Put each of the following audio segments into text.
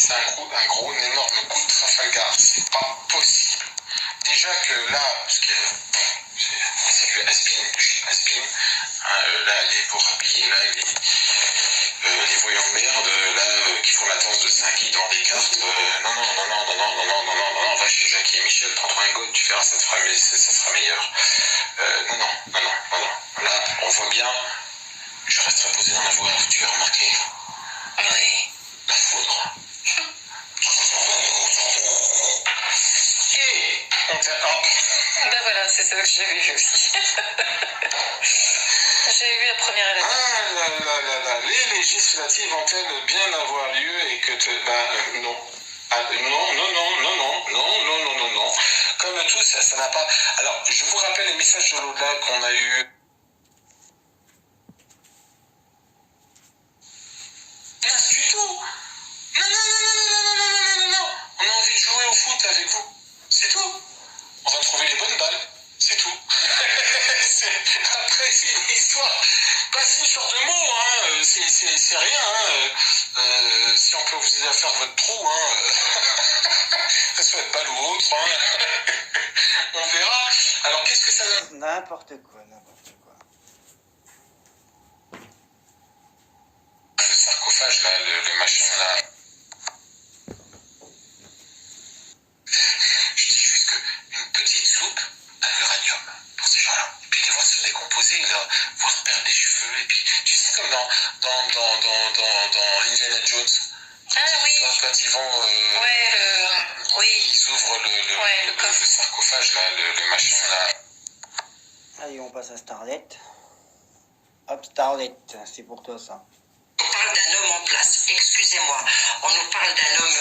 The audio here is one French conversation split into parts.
c'est un énorme coup de Trafalgar. C'est pas possible. Déjà que là, parce que c'est du has-been, là, les beaux rhabillés, là, les voyants de merde, là, qui font la danse de Saint-Guy devant des cartes. Non, va chez Jackie et Michel, prends-toi un goût, tu verras, ça sera meilleur. Non. Là, on voit bien, je resterai posé dans la voie, tu as remarqué? Oui. La foudre. Et on Ben voilà, c'est ça que j'ai vu aussi. J'ai vu la première élection. Ah là, les législatives vont-elles bien avoir lieu et que non. Non. Comme tout, ça n'a pas. Alors, je vous rappelle les messages de l'au-delà qu'on a eu. Non, du tout. Non. On a envie de jouer au foot avec vous. C'est tout. On va trouver les bonnes balles. C'est tout. Après, c'est une histoire. C'est une sorte de mot, hein. C'est rien, hein. Si on peut vous aider à faire votre trou, hein. Que ce soit de balle ou autre, hein. On verra. Alors, qu'est-ce que ça donne? N'importe quoi. Le sarcophage, là, le machin, là. Je dis juste qu'une petite soupe à l'uranium pour ces gens-là. Et puis les voir se décomposer, voir perdre les cheveux. Et puis, tu sais, comme dans Indiana Jones. Ah oui. Quand ils vont. Oui. Ils ouvrent le sarcophage, là, le machin, là. Allez, on passe à Starlet. Hop, Starlet, c'est pour toi ça. On parle d'un homme en place, excusez-moi. On nous parle d'un homme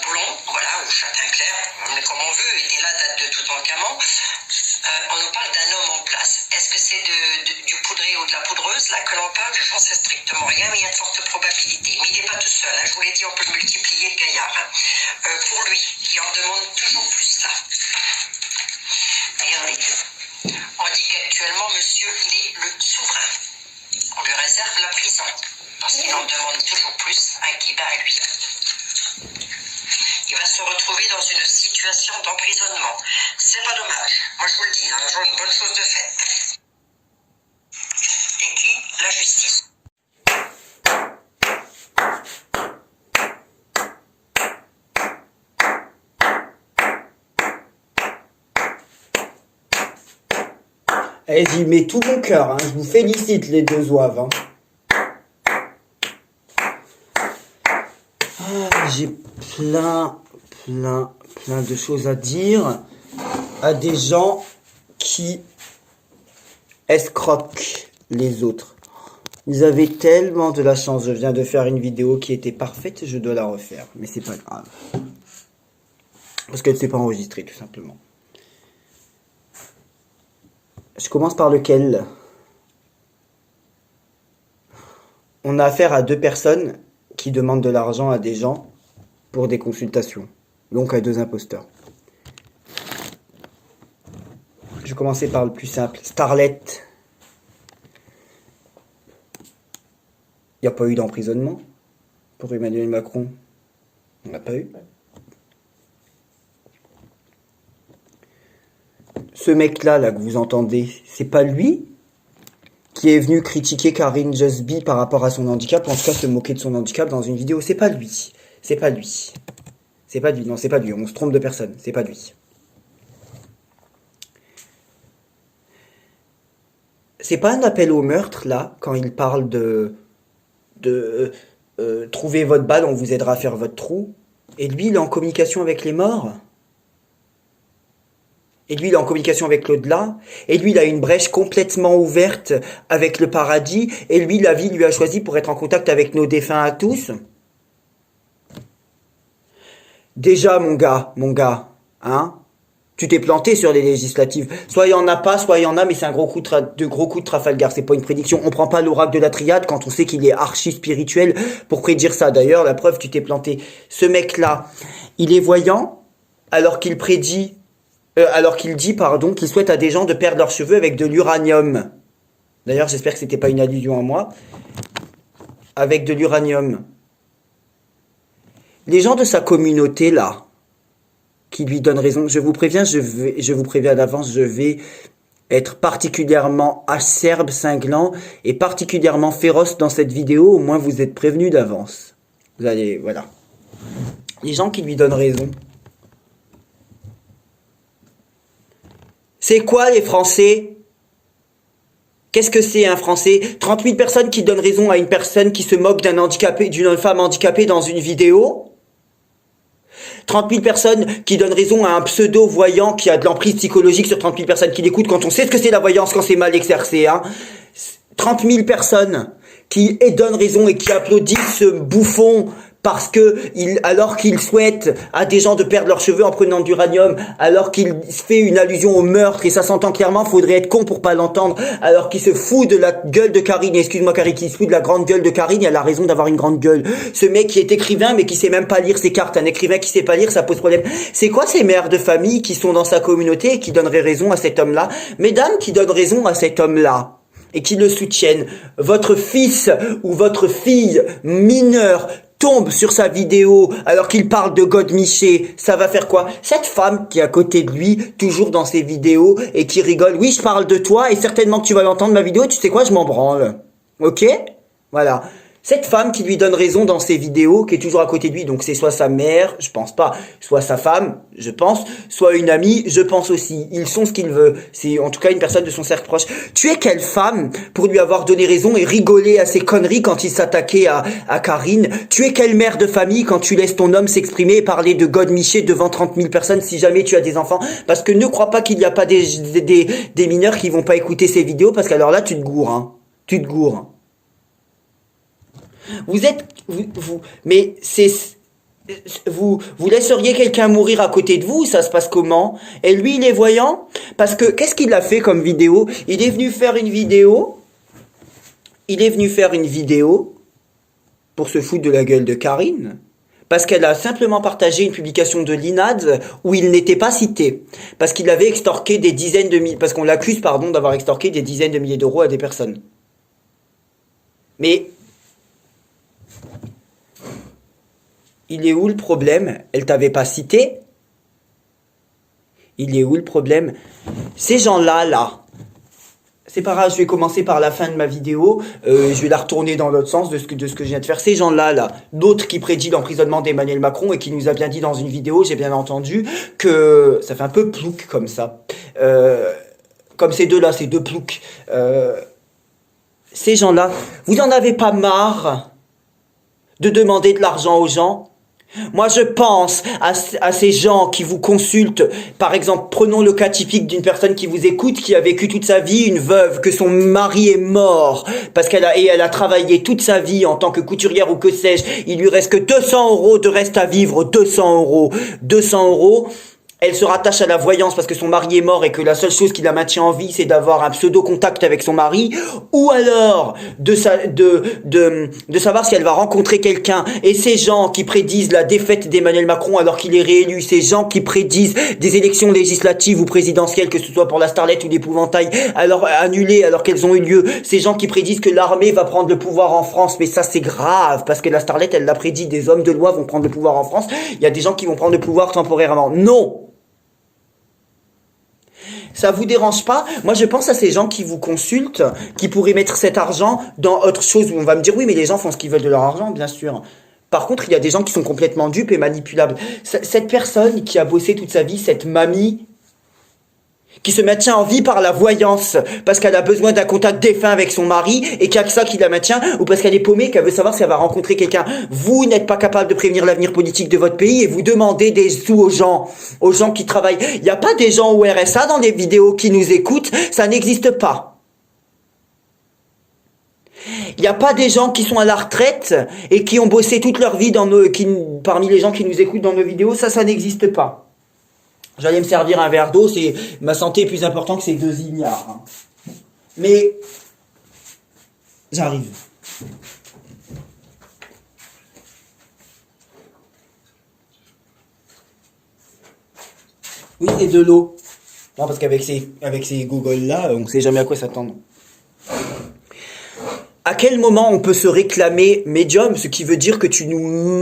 blond, voilà, ou châtain clair, mais comme on veut, était là, date de Toutankhamon. On nous parle d'un homme en place. Est-ce que c'est du poudré ou de la poudreuse, là, que l'on parle? J'en sais strictement rien, mais il y a de fortes probabilités. Mais il n'est pas tout seul, hein. Je vous l'ai dit, on peut multiplier le gaillard. Hein. Pour lui, qui en demande toujours plus, là. Regardez. On dit qu'actuellement, monsieur, il est le souverain. On lui réserve la prison, parce qu'il en demande toujours plus à qui va à lui. Il va se retrouver dans une situation d'emprisonnement. C'est pas dommage. Moi, je vous le dis, un jour, une bonne chose de faite. Et qui? La justice. Eh, j'y mets tout mon cœur, hein. Je vous félicite les deux zouaves. Hein. Ah, j'ai plein de choses à dire à des gens qui escroquent les autres. Vous avez tellement de la chance. Je viens de faire une vidéo qui était parfaite, je dois la refaire. Mais c'est pas grave. Parce qu'elle ne s'est pas enregistrée, tout simplement. Je commence par lequel? On a affaire à deux personnes qui demandent de l'argent à des gens pour des consultations. Donc à deux imposteurs. Je vais commencer par le plus simple. Starlet. Il n'y a pas eu d'emprisonnement pour Emmanuel Macron. On n'a pas eu. Ce mec-là, là, que vous entendez, c'est pas lui qui est venu critiquer Karine Jusby par rapport à son handicap, ou en tout cas se moquer de son handicap dans une vidéo. C'est pas lui. Non, c'est pas lui. On se trompe de personne. C'est pas lui. C'est pas un appel au meurtre, là, quand il parle de trouver votre balle, on vous aidera à faire votre trou. Et lui, il est en communication avec les morts. Et lui, il est en communication avec l'au-delà. Et lui, il a une brèche complètement ouverte avec le paradis. Et lui, la vie lui a choisi pour être en contact avec nos défunts à tous. Déjà, mon gars, hein, tu t'es planté sur les législatives. Soit il y en a pas, soit il y en a, mais c'est un gros coup de Trafalgar. C'est pas une prédiction. On prend pas l'oracle de la triade quand on sait qu'il est archi spirituel pour prédire ça. D'ailleurs, la preuve, tu t'es planté. Ce mec-là, il est voyant alors qu'il dit, qu'il souhaite à des gens de perdre leurs cheveux avec de l'uranium. D'ailleurs, j'espère que c'était pas une allusion à moi. Avec de l'uranium. Les gens de sa communauté, là, qui lui donnent raison, je vous préviens, je vous préviens d'avance, je vais être particulièrement acerbe, cinglant et particulièrement féroce dans cette vidéo, au moins vous êtes prévenus d'avance. Vous allez, voilà. Les gens qui lui donnent raison. C'est quoi les Français? Qu'est-ce que c'est un Français? 30 000 personnes qui donnent raison à une personne qui se moque d'un handicapé, d'une femme handicapée dans une vidéo? 30 000 personnes qui donnent raison à un pseudo-voyant qui a de l'emprise psychologique sur 30 000 personnes qui l'écoutent quand on sait ce que c'est la voyance quand c'est mal exercé, hein. 30 000 personnes qui donnent raison et qui applaudissent ce bouffon parce que alors qu'il souhaite à des gens de perdre leurs cheveux en prenant de l'uranium, alors qu'il fait une allusion au meurtre, et ça s'entend clairement, faudrait être con pour pas l'entendre, alors qu'il se fout de la gueule de Karine, excuse-moi Karine, qui se fout de la grande gueule de Karine, il a la raison d'avoir une grande gueule. Ce mec qui est écrivain mais qui sait même pas lire ses cartes, un écrivain qui sait pas lire, ça pose problème. C'est quoi ces mères de famille qui sont dans sa communauté et qui donneraient raison à cet homme-là? Mesdames qui donnent raison à cet homme-là et qui le soutiennent, votre fils ou votre fille mineure tombe sur sa vidéo alors qu'il parle de Godemiché, ça va faire quoi? Cette femme qui est à côté de lui, toujours dans ses vidéos, et qui rigole, oui je parle de toi, et certainement que tu vas l'entendre ma vidéo, tu sais quoi, je m'en branle. Ok? Voilà. Cette femme qui lui donne raison dans ses vidéos, qui est toujours à côté de lui, donc c'est soit sa mère, je pense pas, soit sa femme, je pense, soit une amie, je pense aussi. Ils sont ce qu'ils veulent. C'est en tout cas une personne de son cercle proche. Tu es quelle femme pour lui avoir donné raison et rigoler à ses conneries quand il s'attaquait à Karine? Tu es quelle mère de famille quand tu laisses ton homme s'exprimer et parler de Godemiché devant 30 000 personnes si jamais tu as des enfants? Parce que ne crois pas qu'il n'y a pas des mineurs qui vont pas écouter ces vidéos, parce qu'alors là tu te gourres, hein. Tu te gourres. Mais c'est, vous laisseriez quelqu'un mourir à côté de vous, ça se passe comment? Et lui, il est voyant? Parce que, qu'est-ce qu'il a fait comme vidéo? Il est venu faire une vidéo pour se foutre de la gueule de Karine, parce qu'elle a simplement partagé une publication de l'INAD où il n'était pas cité, parce qu'il avait extorqué des dizaines de milliers, parce qu'on l'accuse, pardon, d'avoir extorqué des dizaines de milliers d'euros à des personnes. Mais il est où le problème? Elle t'avait pas cité? Il est où le problème? Ces gens-là, là, c'est pas grave, je vais commencer par la fin de ma vidéo, je vais la retourner dans l'autre sens de ce que je viens de faire. Ces gens-là, là, d'autres qui prédit l'emprisonnement d'Emmanuel Macron et qui nous a bien dit dans une vidéo, j'ai bien entendu, que ça fait un peu plouc comme ça. Comme ces deux-là, ces deux ploucs. Ces gens-là, vous en avez pas marre de demander de l'argent aux gens? Moi, je pense à ces gens qui vous consultent. Par exemple, prenons le cas typique d'une personne qui vous écoute, qui a vécu toute sa vie, une veuve, que son mari est mort, parce qu'elle a travaillé toute sa vie en tant que couturière ou que sais-je. Il lui reste que 200 € de reste à vivre, 200 €. 200 €. Elle se rattache à la voyance parce que son mari est mort et que la seule chose qui la maintient en vie, c'est d'avoir un pseudo-contact avec son mari, ou alors de savoir si elle va rencontrer quelqu'un. Et ces gens qui prédisent la défaite d'Emmanuel Macron alors qu'il est réélu, ces gens qui prédisent des élections législatives ou présidentielles, que ce soit pour la Starlet ou l'épouvantail, alors annulées alors qu'elles ont eu lieu, ces gens qui prédisent que l'armée va prendre le pouvoir en France, mais ça c'est grave, parce que la Starlet, elle l'a prédit, des hommes de loi vont prendre le pouvoir en France, il y a des gens qui vont prendre le pouvoir temporairement. Non! Ça vous dérange pas? Moi, je pense à ces gens qui vous consultent, qui pourraient mettre cet argent dans autre chose, où on va me dire, oui, mais les gens font ce qu'ils veulent de leur argent, bien sûr. Par contre, il y a des gens qui sont complètement dupes et manipulables. Cette personne qui a bossé toute sa vie, cette mamie, qui se maintient en vie par la voyance, parce qu'elle a besoin d'un contact défunt avec son mari, et qu'il y a que ça qui la maintient, ou parce qu'elle est paumée, qu'elle veut savoir si elle va rencontrer quelqu'un. Vous n'êtes pas capable de prévenir l'avenir politique de votre pays, et vous demandez des sous aux gens qui travaillent. Il n'y a pas des gens au RSA dans les vidéos qui nous écoutent, ça n'existe pas. Il n'y a pas des gens qui sont à la retraite, et qui ont bossé toute leur vie parmi les gens qui nous écoutent dans nos vidéos, ça n'existe pas. J'allais me servir un verre d'eau, ma santé est plus importante que ces 2 ignares. Hein. Mais, j'arrive. Oui, c'est de l'eau. Non, parce qu'avec ces Google-là, on ne sait jamais à quoi s'attendre. À quel moment on peut se réclamer médium, ce qui veut dire que tu nous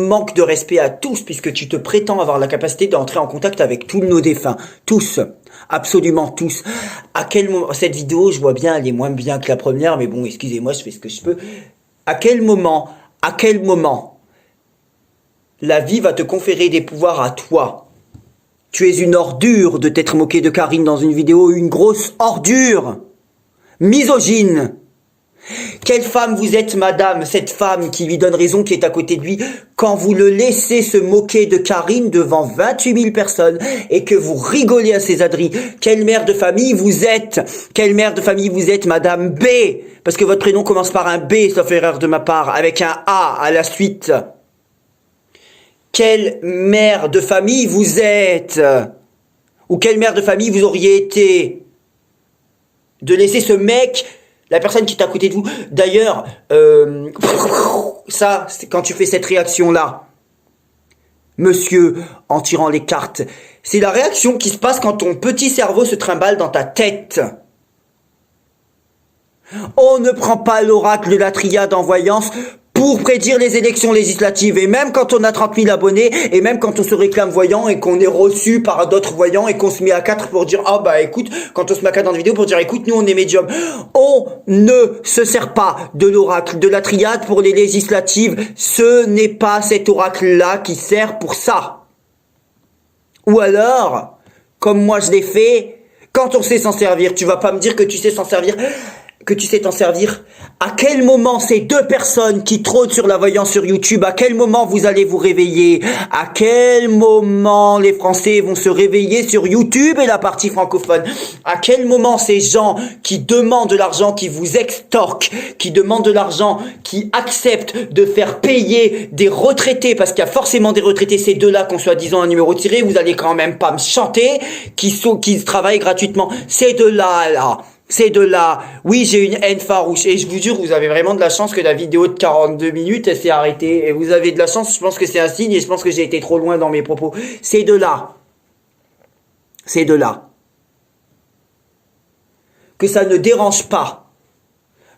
manques de respect à tous, puisque tu te prétends avoir la capacité d'entrer en contact avec tous nos défunts. Tous. Absolument tous. À quel moment, cette vidéo, je vois bien, elle est moins bien que la première, mais bon, excusez-moi, je fais ce que je peux. À quel moment, la vie va te conférer des pouvoirs à toi? Tu es une ordure de t'être moqué de Karine dans une vidéo, une grosse ordure. Misogyne. Quelle femme vous êtes, madame, cette femme qui lui donne raison, qui est à côté de lui, quand vous le laissez se moquer de Karine devant 28 000 personnes et que vous rigolez à ses adris? Quelle mère de famille vous êtes? Quelle mère de famille vous êtes, madame B? Parce que votre prénom commence par un B, sauf erreur de ma part, avec un A à la suite. Quelle mère de famille vous êtes? Ou quelle mère de famille vous auriez été? De laisser ce mec... La personne qui est à côté de vous, d'ailleurs, ça, c'est quand tu fais cette réaction-là, monsieur, en tirant les cartes, c'est la réaction qui se passe quand ton petit cerveau se trimballe dans ta tête. On ne prend pas l'oracle de la triade en voyance pour prédire les élections législatives. Et même quand on a 30 000 abonnés, et même quand on se réclame voyant et qu'on est reçu par d'autres voyants et qu'on se met à 4 pour dire « Ah bah écoute », quand on se met à 4 dans une vidéo pour dire « Écoute, nous on est médium ». On ne se sert pas de l'oracle de la triade pour les législatives. Ce n'est pas cet oracle-là qui sert pour ça. Ou alors, comme moi je l'ai fait, quand on sait s'en servir, tu vas pas me dire que tu sais s'en servir... t'en servir. À quel moment ces deux personnes qui trônent sur la voyance sur YouTube, à quel moment vous allez vous réveiller? À quel moment les Français vont se réveiller sur YouTube et la partie francophone? À quel moment ces gens qui demandent de l'argent, qui vous extorquent, qui demandent de l'argent, qui acceptent de faire payer des retraités, parce qu'il y a forcément des retraités, ces deux-là, qu'on soit disant un numéro tiré, vous allez quand même pas me chanter, qui travaillent gratuitement. Ces deux-là, Ces deux-là, oui, j'ai une haine farouche. Et je vous jure, vous avez vraiment de la chance que la vidéo de 42 minutes, elle s'est arrêtée. Et vous avez de la chance, je pense que c'est un signe, et je pense que j'ai été trop loin dans mes propos. Ces deux-là. Que ça ne dérange pas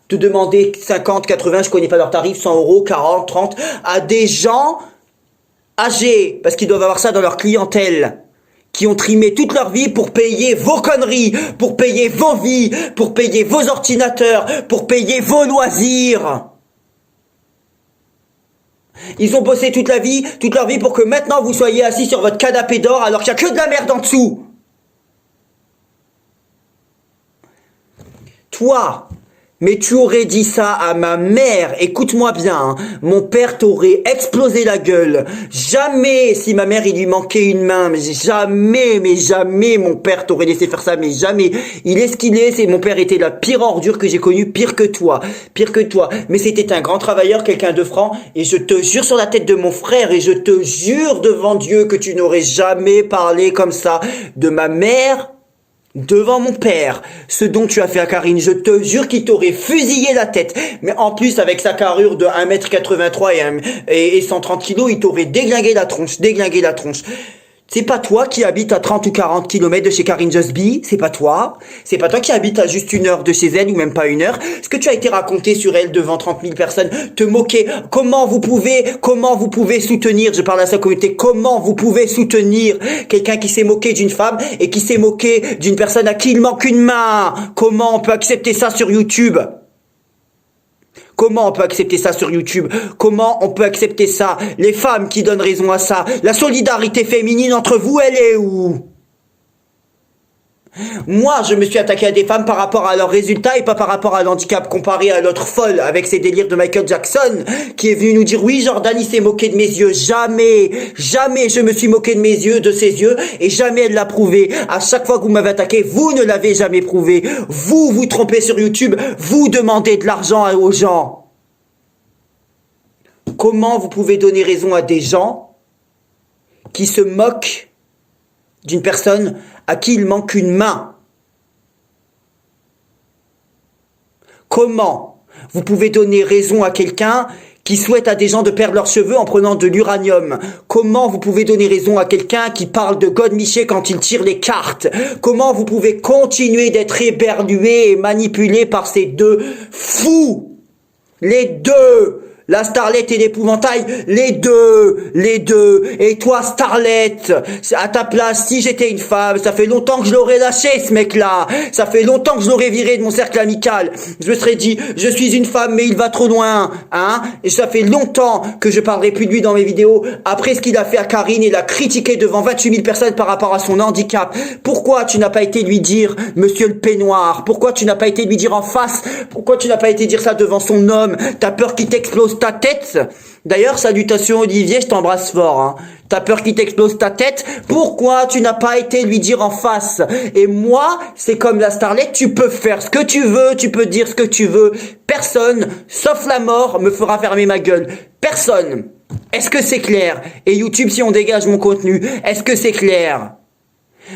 de demander 50, 80, je connais pas leur tarif, 100 euros, 40, 30, à des gens âgés, parce qu'ils doivent avoir ça dans leur clientèle, qui ont trimé toute leur vie pour payer vos conneries, pour payer vos vies, pour payer vos ordinateurs, pour payer vos loisirs. Ils ont bossé toute leur vie pour que maintenant vous soyez assis sur votre canapé d'or alors qu'il n'y a que de la merde en dessous. Toi, mais tu aurais dit ça à ma mère, écoute-moi bien, hein. Mon père t'aurait explosé la gueule. Jamais, si ma mère il lui manquait une main, mais jamais mon père t'aurait laissé faire ça, mais jamais. Il est ce qu'il est, mon père était la pire ordure que j'ai connue, pire que toi. Mais c'était un grand travailleur, quelqu'un de franc, et je te jure sur la tête de mon frère, et je te jure devant Dieu que tu n'aurais jamais parlé comme ça de ma mère, devant mon père, ce dont tu as fait à Karine, je te jure qu'il t'aurait fusillé la tête. Mais en plus, avec sa carrure de 1m83 et 130 kg, il t'aurait déglingué la tronche. C'est pas toi qui habites à 30 ou 40 km de chez Karine Just Be, c'est pas toi qui habites à juste 1 heure de chez elle, ou même pas 1 heure. Ce que tu as été raconté sur elle devant 30 000 personnes, te moquer, comment vous pouvez soutenir, je parle à sa communauté, comment vous pouvez soutenir quelqu'un qui s'est moqué d'une femme et qui s'est moqué d'une personne à qui il manque une main? Comment on peut accepter ça sur YouTube? Comment on peut accepter ça sur YouTube? Comment on peut accepter ça? Les femmes qui donnent raison à ça. La solidarité féminine entre vous, elle est où? Moi, je me suis attaqué à des femmes par rapport à leurs résultats et pas par rapport à l'handicap, comparé à l'autre folle avec ses délires de Michael Jackson qui est venu nous dire oui, Jordan il s'est moqué de mes yeux. Jamais je me suis moqué de mes yeux, de ses yeux, et jamais elle l'a prouvé. À chaque fois que vous m'avez attaqué, vous ne l'avez jamais prouvé. Vous vous trompez sur YouTube, vous demandez de l'argent aux gens. Comment vous pouvez donner raison à des gens qui se moquent d'une personne à qui il manque une main? Comment vous pouvez donner raison à quelqu'un qui souhaite à des gens de perdre leurs cheveux en prenant de l'uranium? Comment vous pouvez donner raison à quelqu'un qui parle de God Miché quand il tire les cartes? Comment vous pouvez continuer d'être éberlué et manipulé par ces deux fous? Les deux. La Starlet et l'épouvantail, les deux. Et toi, Starlet, à ta place, si j'étais une femme, ça fait longtemps que je l'aurais lâché, ce mec-là. Ça fait longtemps que je l'aurais viré de mon cercle amical. Je me serais dit, je suis une femme, mais il va trop loin, hein. Et ça fait longtemps que je parlerai plus de lui dans mes vidéos. Après ce qu'il a fait à Karine, il a critiqué devant 28 000 personnes par rapport à son handicap. Pourquoi tu n'as pas été lui dire, monsieur le peignoir? Pourquoi tu n'as pas été lui dire en face? Pourquoi tu n'as pas été dire ça devant son homme? T'as peur qu'il t'explose ta tête? D'ailleurs, salutations Olivier, je t'embrasse fort, hein. T'as peur qu'il t'explose ta tête? Pourquoi tu n'as pas été lui dire en face? Et moi, c'est comme la Starlet, tu peux faire ce que tu veux, tu peux dire ce que tu veux. Personne, sauf la mort, me fera fermer ma gueule. Personne. Est-ce que c'est clair? Et YouTube, si on dégage mon contenu, est-ce que c'est clair?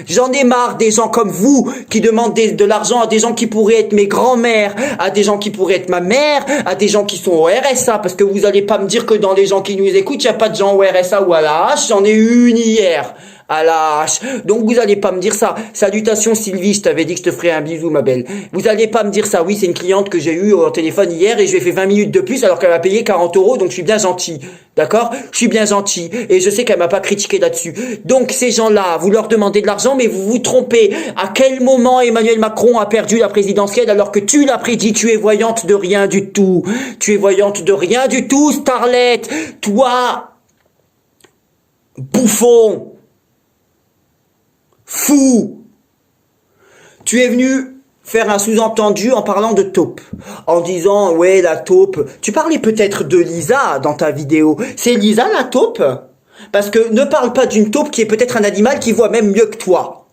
J'en ai marre des gens comme vous qui demandent de l'argent à des gens qui pourraient être mes grands-mères, à des gens qui pourraient être ma mère, à des gens qui sont au RSA, parce que vous allez pas me dire que dans les gens qui nous écoutent, il n'y a pas de gens au RSA ou à la hache, j'en ai eu une hier. À la hache. Donc vous allez pas me dire ça. Salutations Sylvie, je t'avais dit que je te ferais un bisou ma belle. Vous allez pas me dire ça. Oui, c'est une cliente que j'ai eue au téléphone hier et je lui ai fait 20 minutes de plus alors qu'elle m'a payé 40 €, donc je suis bien gentil. D'accord? Je suis bien gentil et je sais qu'elle m'a pas critiqué là-dessus. Donc ces gens-là, vous leur demandez de l'argent mais vous vous trompez. À quel moment Emmanuel Macron a perdu la présidentielle alors que tu l'as prédit? Tu es voyante de rien du tout. Tu es voyante de rien du tout, Starlet. Toi, bouffon. Fou! Tu es venu faire un sous-entendu en parlant de taupe. En disant, ouais, la taupe. Tu parlais peut-être de Lisa dans ta vidéo. C'est Lisa la taupe? Parce que ne parle pas d'une taupe qui est peut-être un animal qui voit même mieux que toi.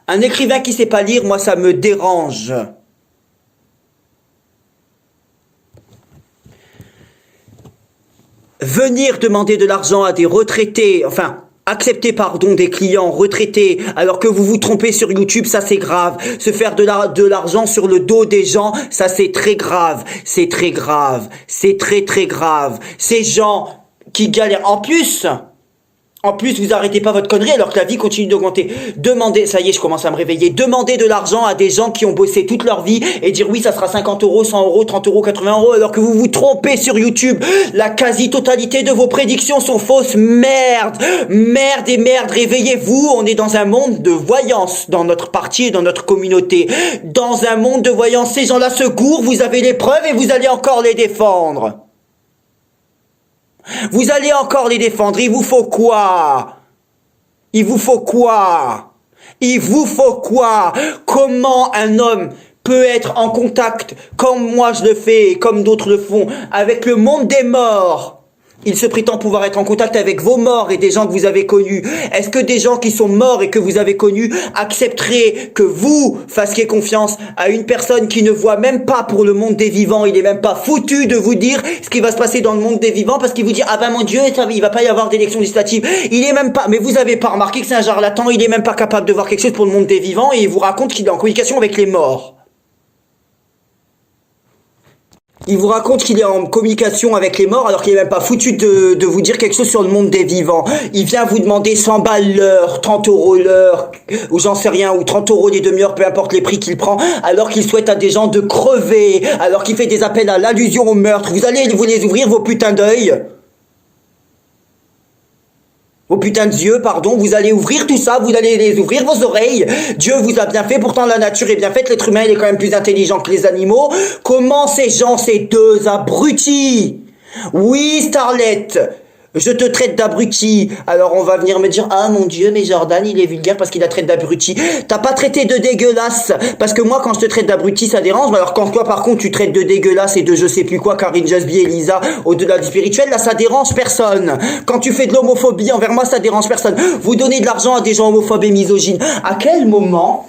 Un écrivain qui sait pas lire, moi, ça me dérange. Venir demander de l'argent à des retraités, enfin, accepter, pardon, des clients retraités alors que vous vous trompez sur YouTube, ça c'est grave. Se faire de l'argent sur le dos des gens, ça c'est très grave. C'est très grave. C'est très très grave. Ces gens qui galèrent. En plus, vous arrêtez pas votre connerie alors que la vie continue d'augmenter. Demandez, ça y est, je commence à me réveiller. Demandez de l'argent à des gens qui ont bossé toute leur vie et dire oui, ça sera 50 €, 100 €, 30 €, 80 € alors que vous vous trompez sur YouTube. La quasi-totalité de vos prédictions sont fausses. Merde, merde et merde. Réveillez-vous. On est dans un monde de voyance dans notre parti et dans notre communauté. Dans un monde de voyance, ces gens-là se gourent. Vous avez les preuves et vous allez encore les défendre. Vous allez encore les défendre. Il vous faut quoi? Il vous faut quoi? Il vous faut quoi? Comment un homme peut être en contact, comme moi je le fais et comme d'autres le font, avec le monde des morts? Il se prétend pouvoir être en contact avec vos morts et des gens que vous avez connus. Est-ce que des gens qui sont morts et que vous avez connus accepteraient que vous fassiez confiance à une personne qui ne voit même pas pour le monde des vivants? Il est même pas foutu de vous dire ce qui va se passer dans le monde des vivants parce qu'il vous dit ah ben mon Dieu, il va pas y avoir d'élection législative. Il est même pas, mais vous avez pas remarqué que c'est un charlatan, il est même pas capable de voir quelque chose pour le monde des vivants et il vous raconte qu'il est en communication avec les morts. Il vous raconte qu'il est en communication avec les morts alors qu'il est même pas foutu de vous dire quelque chose sur le monde des vivants. Il vient vous demander 100 balles l'heure, 30 € l'heure, ou j'en sais rien, ou 30 € les demi-heures, peu importe les prix qu'il prend, alors qu'il souhaite à des gens de crever, alors qu'il fait des appels à l'allusion au meurtre. Vous allez vous les ouvrir vos putains d'œil? Vos putains de yeux, pardon, vous allez ouvrir tout ça, vous allez les ouvrir vos oreilles. Dieu vous a bien fait, pourtant la nature est bien faite, l'être humain il est quand même plus intelligent que les animaux. Comment ces gens, ces deux abrutis? Oui, Starlet, je te traite d'abruti. Alors on va venir me dire ah mon Dieu mais Jordan il est vulgaire parce qu'il a traité d'abruti. T'as pas traité de dégueulasse parce que moi quand je te traite d'abruti ça dérange. Alors quand toi par contre tu traites de dégueulasse et de je sais plus quoi Karine Jasby et Lisa au-delà du spirituel, là ça dérange personne. Quand tu fais de l'homophobie envers moi ça dérange personne. Vous donnez de l'argent à des gens homophobes et misogynes. À quel moment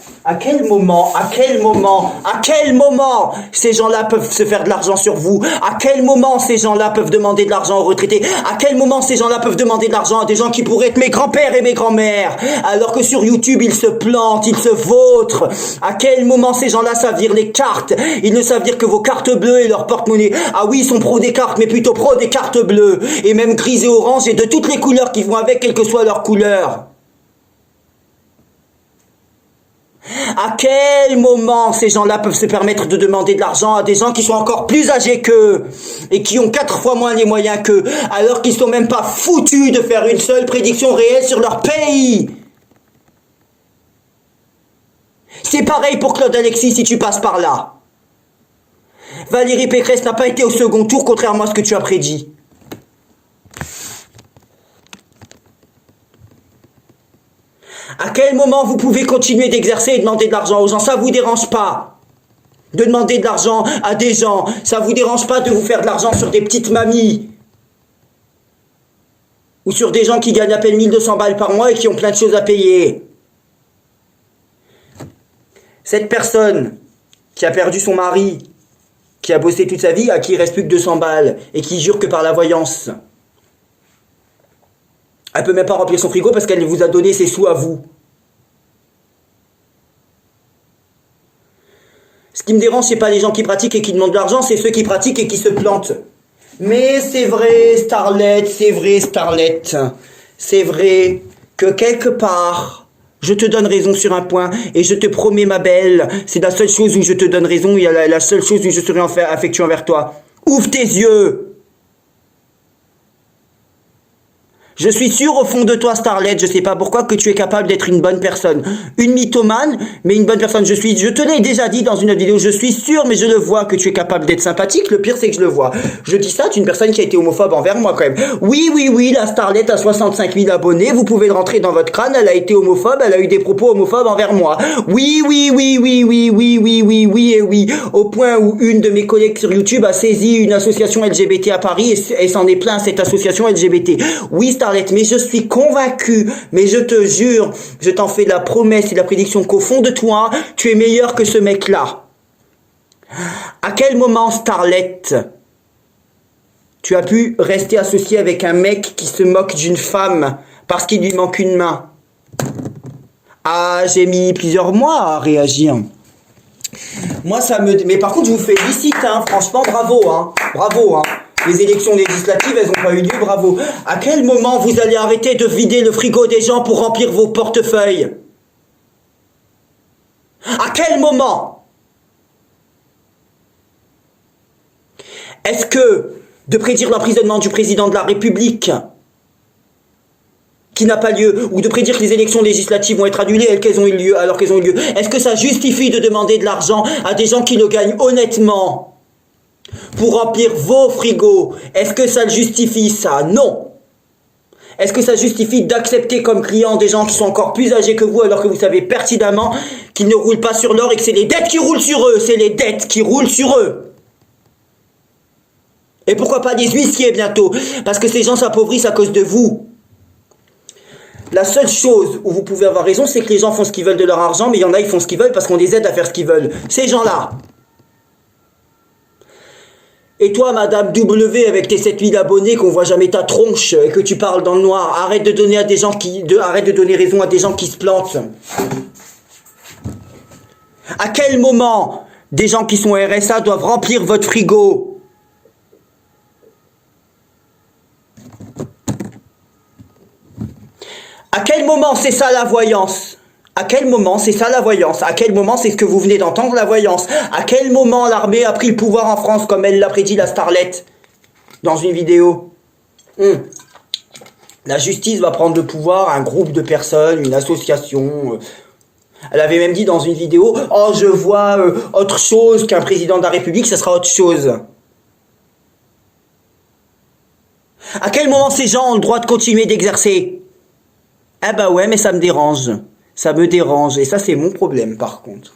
ces gens-là peuvent se faire de l'argent sur vous? À quel moment ces gens-là peuvent demander de l'argent aux retraités? À quel moment ces gens-là peuvent demander de l'argent à des gens qui pourraient être mes grands-pères et mes grands-mères? Alors que sur YouTube, ils se plantent, ils se vautrent. À quel moment ces gens-là savent lire les cartes? Ils ne savent dire que vos cartes bleues et leur porte-monnaie. Ah oui, ils sont pro des cartes, mais plutôt pro des cartes bleues. Et même grises et oranges et de toutes les couleurs qui vont avec, quelle que soit leur couleur. À quel moment ces gens-là peuvent se permettre de demander de l'argent à des gens qui sont encore plus âgés qu'eux et qui ont 4 fois moins les moyens qu'eux, alors qu'ils sont même pas foutus de faire une seule prédiction réelle sur leur pays? C'est pareil pour Claude Alexis si tu passes par là. Valérie Pécresse n'a pas été au second tour, contrairement à ce que tu as prédit. À quel moment vous pouvez continuer d'exercer et demander de l'argent aux gens? Ça vous dérange pas de demander de l'argent à des gens? Ça vous dérange pas de vous faire de l'argent sur des petites mamies? Ou sur des gens qui gagnent à peine 1200 balles par mois et qui ont plein de choses à payer? Cette personne qui a perdu son mari, qui a bossé toute sa vie, à qui il reste plus que 200 balles et qui jure que par la voyance, elle peut même pas remplir son frigo parce qu'elle vous a donné ses sous à vous. Ce qui me dérange, c'est pas les gens qui pratiquent et qui demandent de l'argent, c'est ceux qui pratiquent et qui se plantent. Mais c'est vrai, Starlet, c'est vrai, Starlet, c'est vrai que quelque part, je te donne raison sur un point, et je te promets, ma belle, c'est la seule chose où je te donne raison, et la seule chose où je serai affectueux envers toi. Ouvre tes yeux! Je suis sûr au fond de toi, Starlet, je sais pas pourquoi, que tu es capable d'être une bonne personne. Une mythomane, mais une bonne personne. Je te l'ai déjà dit dans une autre vidéo, je suis sûr, mais je le vois que tu es capable d'être sympathique. Le pire, c'est que je le vois. Je dis ça, tu es une personne qui a été homophobe envers moi, quand même. Oui, la Starlet a 65 000 abonnés, vous pouvez le rentrer dans votre crâne, elle a été homophobe, elle a eu des propos homophobes envers moi. Oui, et oui. Au point où une de mes collègues sur YouTube a saisi une association LGBT à Paris et s'en est plaint, cette association LGBT. Oui, Starlet, mais je suis convaincu, mais je te jure, je t'en fais la promesse et la prédiction qu'au fond de toi, tu es meilleur que ce mec-là. À quel moment, Starlet, tu as pu rester associé avec un mec qui se moque d'une femme parce qu'il lui manque une main? Ah, j'ai mis plusieurs mois à réagir. Moi, ça me... Mais par contre, je vous félicite, hein, franchement, bravo, hein. Les élections législatives, elles n'ont pas eu lieu, bravo. À quel moment vous allez arrêter de vider le frigo des gens pour remplir vos portefeuilles? À quel moment? Est-ce que de prédire l'emprisonnement du président de la République, qui n'a pas lieu, ou de prédire que les élections législatives vont être annulées alors qu'elles ont eu lieu, est-ce que ça justifie de demander de l'argent à des gens qui le gagnent honnêtement pour remplir vos frigos? Est-ce que ça le justifie, ça? Non. Est-ce que ça justifie d'accepter comme clients des gens qui sont encore plus âgés que vous alors que vous savez pertinemment qu'ils ne roulent pas sur l'or et que c'est les dettes qui roulent sur eux? C'est les dettes qui roulent sur eux. Et pourquoi pas des huissiers bientôt? Parce que ces gens s'appauvrissent à cause de vous. La seule chose où vous pouvez avoir raison, c'est que les gens font ce qu'ils veulent de leur argent, mais il y en a, ils font ce qu'ils veulent parce qu'on les aide à faire ce qu'ils veulent. Ces gens-là. Et toi, Madame W, avec tes 7000 abonnés, qu'on voit jamais ta tronche et que tu parles dans le noir, arrête de donner arrête de donner raison à des gens qui se plantent. À quel moment des gens qui sont RSA doivent remplir votre frigo? À quel moment c'est ça la voyance? À quel moment c'est ça la voyance? À quel moment c'est ce que vous venez d'entendre, la voyance? À quel moment l'armée a pris le pouvoir en France comme elle l'a prédit, la Starlet, dans une vidéo? La justice va prendre le pouvoir, un groupe de personnes, une association. Elle avait même dit dans une vidéo, oh je vois autre chose qu'un président de la République, ça sera autre chose. À quel moment ces gens ont le droit de continuer d'exercer? Ah bah ouais, mais ça me dérange. Ça me dérange. Et ça, c'est mon problème, par contre.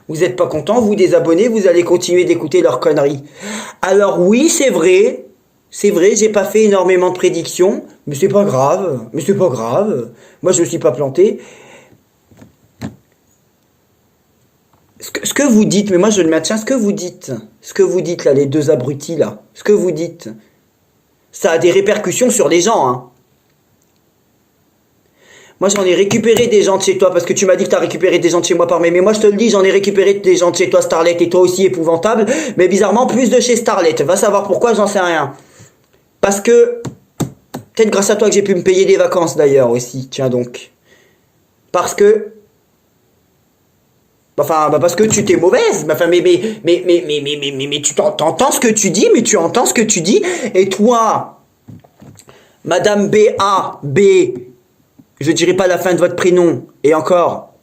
Vous n'êtes pas content, vous désabonnez, vous allez continuer d'écouter leurs conneries. Alors oui, c'est vrai, j'ai pas fait énormément de prédictions, mais c'est pas grave, Moi, je me suis pas planté. Ce que vous dites, mais moi, je le maintiens, ce que vous dites là, les deux abrutis là, ce que vous dites, ça a des répercussions sur les gens, hein. Moi, j'en ai récupéré des gens de chez toi, parce que tu m'as dit que tu as récupéré des gens de chez moi par mail. Mais moi, je te le dis, j'en ai récupéré des gens de chez toi, Starlet, et toi aussi, épouvantable. Mais bizarrement, plus de chez Starlet. Va savoir pourquoi, j'en sais rien. Parce que, peut-être grâce à toi que j'ai pu me payer des vacances, d'ailleurs, aussi. Tiens donc. Parce que, Enfin, bah parce que tu t'es mauvaise. Enfin, mais tu t'entends ce que tu dis, mais tu entends ce que tu dis. Et toi, Madame B, je dirais pas la fin de votre prénom. Et encore,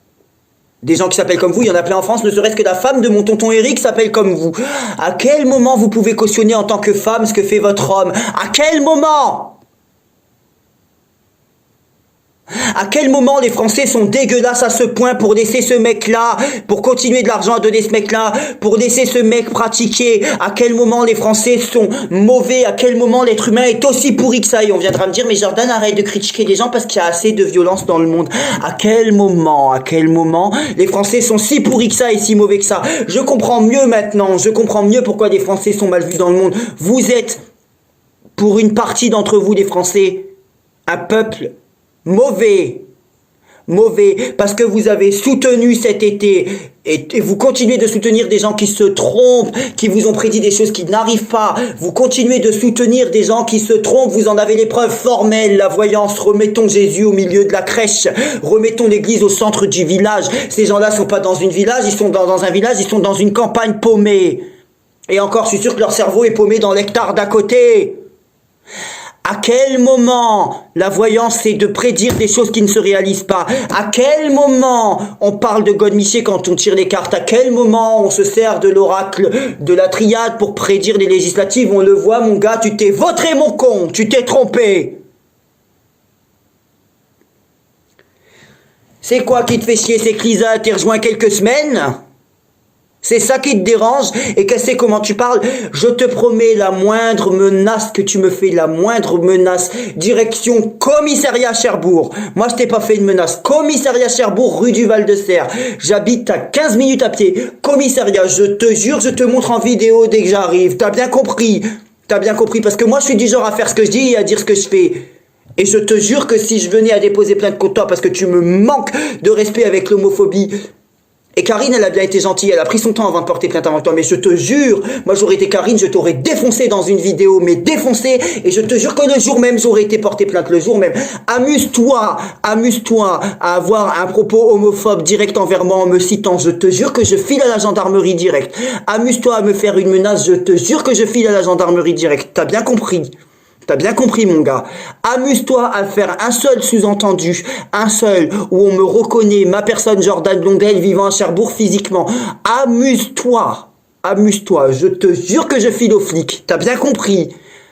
des gens qui s'appellent comme vous, il y en a plein en France, ne serait-ce que la femme de mon tonton Eric s'appelle comme vous. À quel moment vous pouvez cautionner en tant que femme ce que fait votre homme? À quel moment? À quel moment les Français sont dégueulasses à ce point pour laisser ce mec-là, pour continuer de l'argent à donner ce mec-là, pour laisser ce mec pratiquer? À quel moment les Français sont mauvais? À quel moment l'être humain est aussi pourri que ça? Et on viendra me dire, mais Jordan, arrête de critiquer les gens parce qu'il y a assez de violence dans le monde. À quel moment les Français sont si pourris que ça et si mauvais que ça? Je comprends mieux maintenant, je comprends mieux pourquoi les Français sont mal vus dans le monde. Vous êtes, pour une partie d'entre vous, les Français, un peuple mauvais, parce que vous avez soutenu cet été, et vous continuez de soutenir des gens qui se trompent, qui vous ont prédit des choses qui n'arrivent pas, vous continuez de soutenir des gens qui se trompent, vous en avez les preuves formelles, la voyance, remettons Jésus au milieu de la crèche, remettons l'église au centre du village. Ces gens-là sont pas dans un village, ils sont dans un village, ils sont dans une campagne paumée, et encore, je suis sûr que leur cerveau est paumé dans l'hectare d'à côté. À quel moment la voyance c'est de prédire des choses qui ne se réalisent pas? À quel moment on parle de God Miché quand on tire les cartes? À quel moment on se sert de l'oracle de la triade pour prédire les législatives? On le voit, mon gars, tu t'es vautré, mon con, tu t'es trompé. C'est quoi qui te fait chier? C'est que Lisa t'ait rejoint quelques semaines? C'est ça qui te dérange? Et qu'est-ce que c'est, comment tu parles? Je te promets, la moindre menace que tu me fais, la moindre menace, direction commissariat Cherbourg. Moi, je t'ai pas fait une menace. Commissariat Cherbourg, rue du Val-de-Serre. J'habite à 15 minutes à pied. Commissariat, je te jure, je te montre en vidéo dès que j'arrive. T'as bien compris? T'as bien compris? Parce que moi, je suis du genre à faire ce que je dis et à dire ce que je fais. Et je te jure que si je venais à déposer plainte contre toi parce que tu me manques de respect avec l'homophobie. Et Karine, elle a bien été gentille, elle a pris son temps avant de porter plainte avant toi, mais je te jure, moi j'aurais été Karine, je t'aurais défoncé dans une vidéo, mais défoncé, et je te jure que le jour même, j'aurais été porté plainte, le jour même. Amuse-toi à avoir un propos homophobe direct envers moi en me citant, je te jure que je file à la gendarmerie direct. Amuse-toi à me faire une menace, je te jure que je file à la gendarmerie direct, t'as bien compris? T'as bien compris, mon gars. Amuse-toi à faire un seul sous-entendu, un seul, où on me reconnaît, ma personne Jordan Blondel vivant à Cherbourg physiquement. Amuse-toi, je te jure que je file aux flics. T'as bien compris?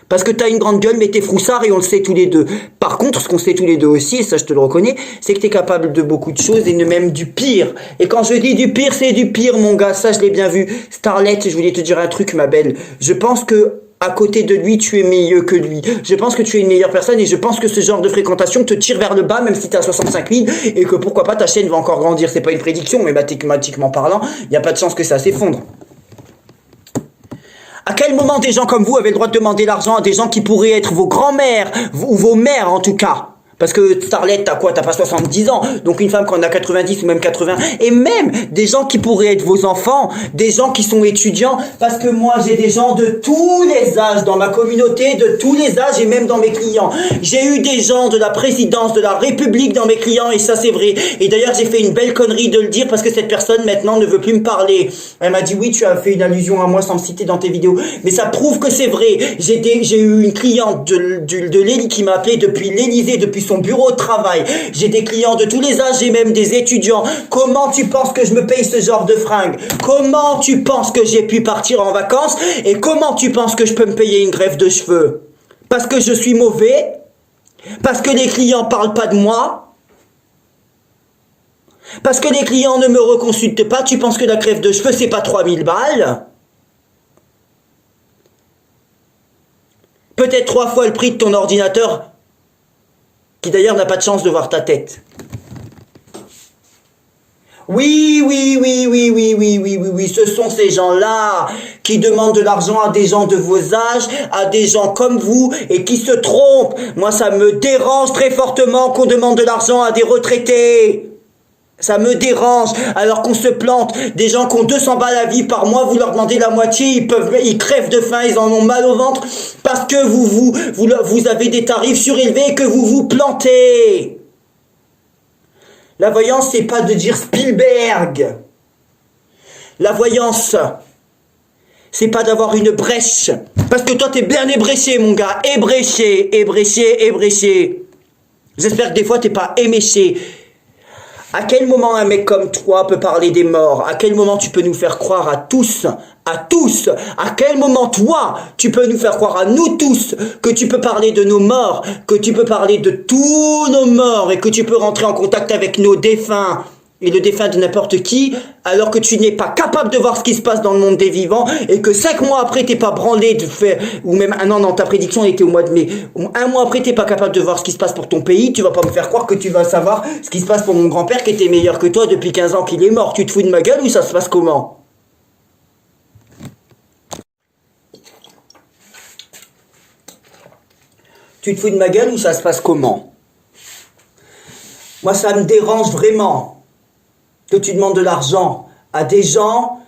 Parce que t'as une grande gueule, mais t'es froussard et on le sait tous les deux. Par contre, ce qu'on sait tous les deux aussi, et ça je te le reconnais, c'est que t'es capable de beaucoup de choses et même du pire. Et quand je dis du pire, c'est du pire, mon gars, ça je l'ai bien vu. Starlet, je voulais te dire un truc, ma belle. Je pense que à côté de lui, tu es mieux que lui. Je pense que tu es une meilleure personne et je pense que ce genre de fréquentation te tire vers le bas, même si tu as 65 000 et que pourquoi pas ta chaîne va encore grandir. C'est pas une prédiction, mais mathématiquement parlant, il n'y a pas de chance que ça s'effondre. À quel moment des gens comme vous avez le droit de demander l'argent à des gens qui pourraient être vos grands-mères, ou vos mères en tout cas? Parce que Starlet, t'as quoi? T'as pas 70 ans. Donc une femme qui en a 90 ou même 80. Et même des gens qui pourraient être vos enfants, des gens qui sont étudiants. Parce que moi, j'ai des gens de tous les âges dans ma communauté, de tous les âges et même dans mes clients. J'ai eu des gens de la présidence, de la République dans mes clients et ça c'est vrai. Et d'ailleurs, j'ai fait une belle connerie de le dire parce que cette personne maintenant ne veut plus me parler. Elle m'a dit oui, tu as fait une allusion à moi sans me citer dans tes vidéos. Mais ça prouve que c'est vrai. J'ai eu une cliente de l'Élysée qui m'a appelé depuis l'Élysée, depuis son bureau de travail. J'ai des clients de tous les âges et même des étudiants. Comment tu penses que je me paye ce genre de fringues? Comment tu penses que j'ai pu partir en vacances? Et comment tu penses que je peux me payer une greffe de cheveux? Parce que je suis mauvais? Parce que les clients parlent pas de moi? Parce que les clients ne me reconsultent pas? Tu penses que la greffe de cheveux c'est pas 3000 balles? Peut-être 3 fois le prix de ton ordinateur, qui d'ailleurs n'a pas de chance de voir ta tête. Oui, ce sont ces gens-là qui demandent de l'argent à des gens de vos âges, à des gens comme vous, et qui se trompent. Moi, ça me dérange très fortement qu'on demande de l'argent à des retraités. Ça me dérange, alors qu'on se plante. Des gens qui ont 200 balles à vie par mois, vous leur demandez la moitié, ils crèvent de faim, ils en ont mal au ventre, parce que vous avez des tarifs surélevés et que vous vous plantez. La voyance, c'est pas de dire Spielberg. La voyance, c'est pas d'avoir une brèche. Parce que toi, t'es bien ébréché, mon gars. Ébréché, ébréché, ébréché. J'espère que des fois, t'es pas éméché. À quel moment un mec comme toi peut parler des morts? À quel moment tu peux nous faire croire à tous, à quel moment toi, tu peux nous faire croire à nous tous que tu peux parler de nos morts, que tu peux parler de tous nos morts et que tu peux rentrer en contact avec nos défunts et le défunt de n'importe qui, alors que tu n'es pas capable de voir ce qui se passe dans le monde des vivants et que 5 mois après t'es pas branlé de faire, ou même un an dans ta prédiction était au mois de mai, un mois après t'es pas capable de voir ce qui se passe pour ton pays, tu vas pas me faire croire que tu vas savoir ce qui se passe pour mon grand-père qui était meilleur que toi depuis 15 ans qu'il est mort. Tu te fous de ma gueule ou ça se passe comment? Tu te fous de ma gueule ou ça se passe comment? Moi ça me dérange vraiment que tu demandes de l'argent à des gens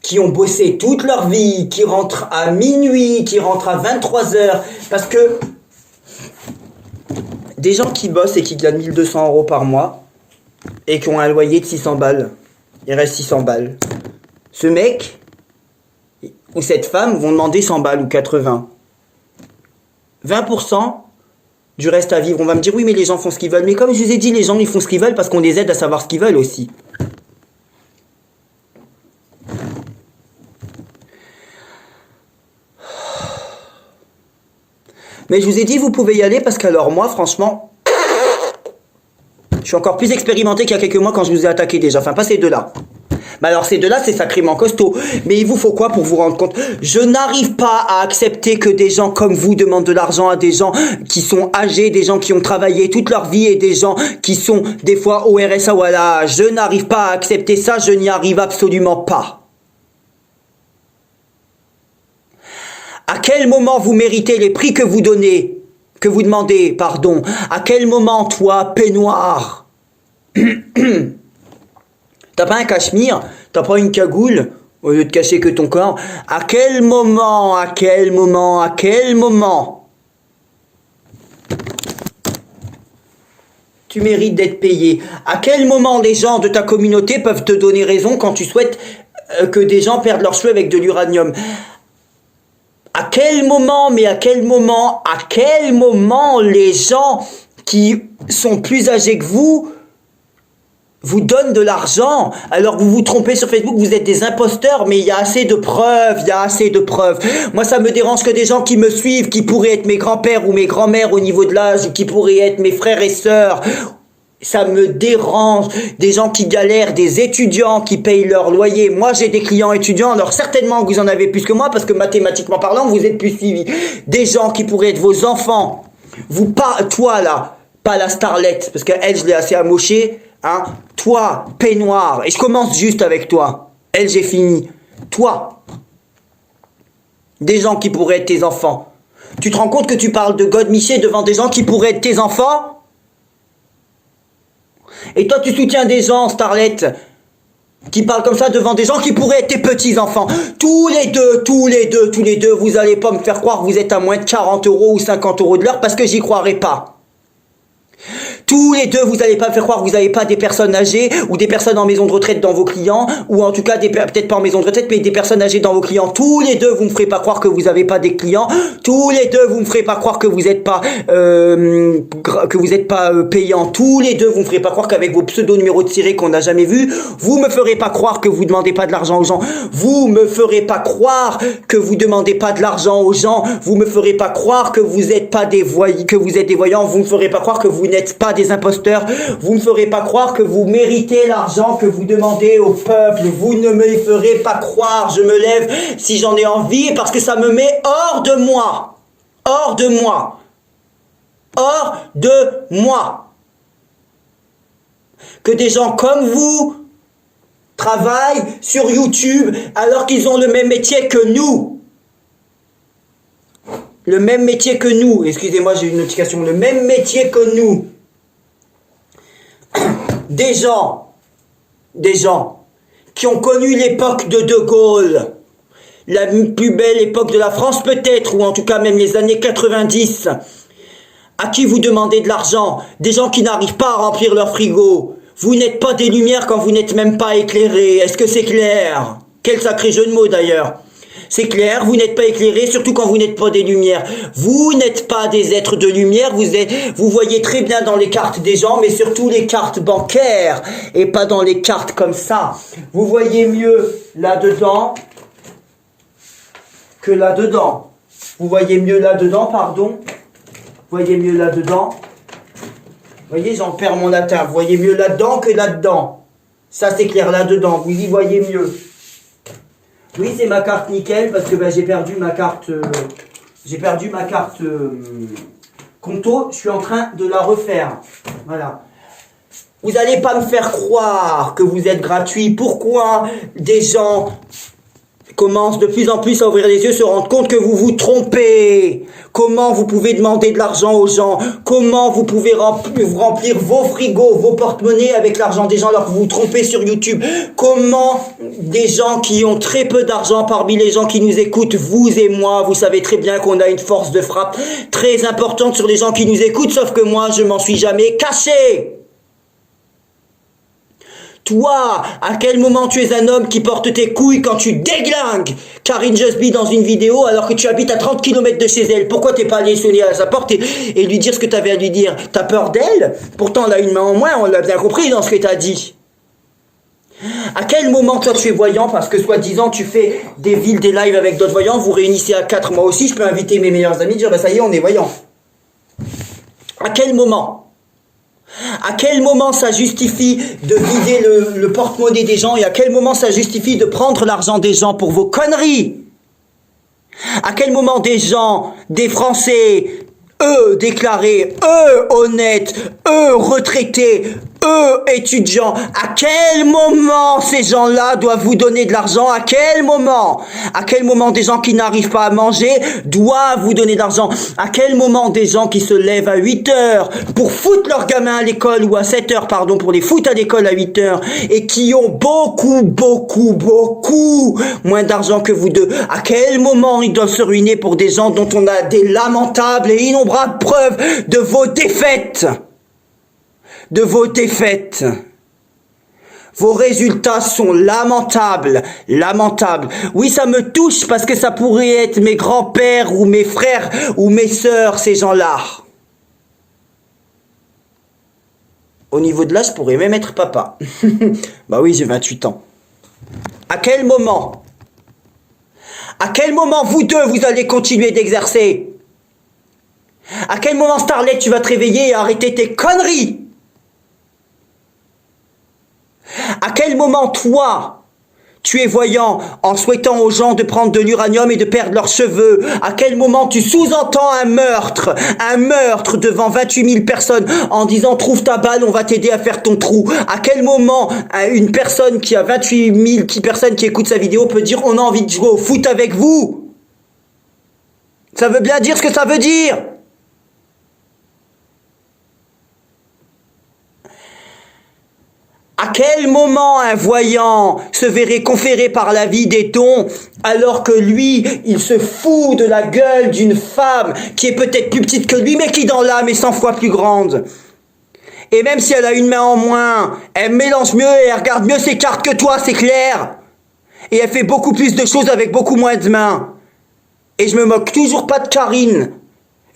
qui ont bossé toute leur vie, qui rentrent à minuit, qui rentrent à 23h, parce que des gens qui bossent et qui gagnent 1200 € par mois et qui ont un loyer de 600 balles, il reste 600 balles. Ce mec ou cette femme vont demander 100 balles ou 80. 20% du reste à vivre. On va me dire oui mais les gens font ce qu'ils veulent. Mais comme je vous ai dit, les gens ils font ce qu'ils veulent parce qu'on les aide à savoir ce qu'ils veulent aussi. Mais je vous ai dit vous pouvez y aller parce qu'alors moi franchement je suis encore plus expérimenté qu'il y a quelques mois quand je vous ai attaqué déjà. Enfin pas ces deux-là. Mais alors ces deux-là c'est sacrément costaud. Mais il vous faut quoi pour vous rendre compte? Je n'arrive pas à accepter que des gens comme vous demandent de l'argent à des gens qui sont âgés, des gens qui ont travaillé toute leur vie et des gens qui sont des fois au RSA ou à la... Je n'arrive pas à accepter ça, je n'y arrive absolument pas. À quel moment vous méritez les prix que vous donnez, que vous demandez, pardon? À quel moment, toi, peignoir? T'as pas un cachemire? T'as pas une cagoule au lieu de cacher que ton corps? À quel moment? Tu mérites d'être payé? À quel moment les gens de ta communauté peuvent te donner raison quand tu souhaites que des gens perdent leurs cheveux avec de l'uranium? À quel moment les gens qui sont plus âgés que vous donnent de l'argent alors que vous vous trompez sur Facebook, vous êtes des imposteurs, mais il y a assez de preuves, Moi ça me dérange que des gens qui me suivent, qui pourraient être mes grands-pères ou mes grands-mères au niveau de l'âge, qui pourraient être mes frères et sœurs, ça me dérange, des gens qui galèrent, des étudiants qui payent leur loyer. Moi j'ai des clients étudiants, alors certainement que vous en avez plus que moi parce que mathématiquement parlant vous êtes plus suivis. Des gens qui pourraient être vos enfants, toi là, pas la starlette, parce qu'elle je l'ai assez amochée, hein. Toi, peignoir, et je commence juste avec toi, elle j'ai fini, toi, des gens qui pourraient être tes enfants. Tu te rends compte que tu parles de God Miché devant des gens qui pourraient être tes enfants? Et toi tu soutiens des gens, starlette, qui parlent comme ça devant des gens qui pourraient être tes petits-enfants. Tous les deux, vous allez pas me faire croire que vous êtes à moins de 40 € ou 50 € de l'heure parce que j'y croirais pas. Tous les deux, vous n'allez pas me faire croire que vous n'avez pas des personnes âgées ou des personnes en maison de retraite dans vos clients, ou en tout cas, peut-être pas en maison de retraite, mais des personnes âgées dans vos clients. Tous les deux, vous me ferez pas croire que vous n'avez pas des clients. Tous les deux, vous me ferez pas croire que vous n'êtes pas payant. Tous les deux, vous me ferez pas croire qu'avec vos pseudo-numéros de tirés qu'on n'a jamais vus, vous me ferez pas croire que vous demandez pas de l'argent aux gens. Vous me ferez pas croire que vous demandez pas de l'argent aux gens. Vous me ferez pas croire que vous êtes pas des voyants. Vous me ferez pas croire que vous n'êtes pas des imposteurs. Vous me ferez pas croire que vous méritez l'argent que vous demandez au peuple. Vous ne me ferez pas croire. Je me lève si j'en ai envie parce que ça me met hors de moi. Hors de moi. Hors de moi. Que des gens comme vous travaillent sur YouTube alors qu'ils ont le même métier que nous. Le même métier que nous. Excusez-moi, j'ai une notification. Le même métier que nous. Des gens qui ont connu l'époque de De Gaulle, la plus belle époque de la France peut-être, ou en tout cas même les années 90, à qui vous demandez de l'argent, des gens qui n'arrivent pas à remplir leur frigo. Vous n'êtes pas des lumières quand vous n'êtes même pas éclairés. Est-ce que c'est clair? Quel sacré jeu de mots d'ailleurs. C'est clair, vous n'êtes pas éclairé, surtout quand vous n'êtes pas des lumières. Vous n'êtes pas des êtres de lumière, vous voyez très bien dans les cartes des gens, mais surtout les cartes bancaires, et pas dans les cartes comme ça. Vous voyez mieux là-dedans que là-dedans. Vous voyez mieux là-dedans, pardon. Vous voyez mieux là-dedans. Vous voyez, j'en perds mon latin. Vous voyez mieux là-dedans que là-dedans. Ça, c'est clair là-dedans. Vous y voyez mieux. Oui, c'est ma carte nickel parce que ben, j'ai perdu ma carte. Conto. Je suis en train de la refaire. Voilà. Vous n'allez pas me faire croire que vous êtes gratuit. Pourquoi des gens commencent de plus en plus à ouvrir les yeux, se rendent compte que vous vous trompez? Comment vous pouvez demander de l'argent aux gens? Comment vous pouvez remplir vos frigos, vos porte-monnaies avec l'argent des gens alors que vous vous trompez sur YouTube? Comment des gens qui ont très peu d'argent parmi les gens qui nous écoutent, vous et moi, vous savez très bien qu'on a une force de frappe très importante sur les gens qui nous écoutent, sauf que moi, je m'en suis jamais caché. Toi, à quel moment tu es un homme qui porte tes couilles quand tu déglingues Karine Justby dans une vidéo alors que tu habites à 30 km de chez elle? Pourquoi t'es pas allé sonner à sa porte et lui dire ce que t'avais à lui dire? T'as peur d'elle? Pourtant, elle a une main en moins, on l'a bien compris dans ce que t'as dit. À quel moment toi tu es voyant parce que soi-disant tu fais des lives avec d'autres voyants, vous réunissez à 4, moi aussi je peux inviter mes meilleurs amis et dire bah ça y est on est voyants. À quel moment? À quel moment ça justifie de vider le porte-monnaie des gens et à quel moment ça justifie de prendre l'argent des gens pour vos conneries? À quel moment des gens, des Français, eux déclarés, eux honnêtes, eux retraités, eux étudiants, à quel moment ces gens-là doivent vous donner de l'argent? À quel moment? À quel moment des gens qui n'arrivent pas à manger doivent vous donner de l'argent? À quel moment des gens qui se lèvent à 8 heures pour foutre leurs gamins à l'école ou à 7 heures, pardon, pour les foutre à l'école à 8 heures et qui ont beaucoup moins d'argent que vous deux, à quel moment ils doivent se ruiner pour des gens dont on a des lamentables et innombrables preuves de vos défaites? De vos défaites. Vos résultats sont lamentables, lamentables. Oui, ça me touche parce que ça pourrait être mes grands-pères ou mes frères ou mes sœurs, ces gens-là. Au niveau de l'âge, je pourrais même être papa. Bah oui, j'ai 28 ans. À quel moment? À quel moment vous deux, vous allez continuer d'exercer? À quel moment, Starlet, tu vas te réveiller et arrêter tes conneries? À quel moment, toi, tu es voyant en souhaitant aux gens de prendre de l'uranium et de perdre leurs cheveux? À quel moment tu sous-entends un meurtre devant 28 000 personnes en disant « Trouve ta balle, on va t'aider à faire ton trou ». À quel moment une personne qui a 28 000 personnes qui écoutent sa vidéo peut dire « On a envie de jouer au foot avec vous ». Ça veut bien dire ce que ça veut dire. À quel moment un voyant se verrait conférer par la vie des dons alors que lui, il se fout de la gueule d'une femme qui est peut-être plus petite que lui mais qui dans l'âme est 100 fois plus grande? Et même si elle a une main en moins, elle mélange mieux et elle regarde mieux ses cartes que toi, c'est clair. Et elle fait beaucoup plus de choses avec beaucoup moins de mains. Et je me moque toujours pas de Karine.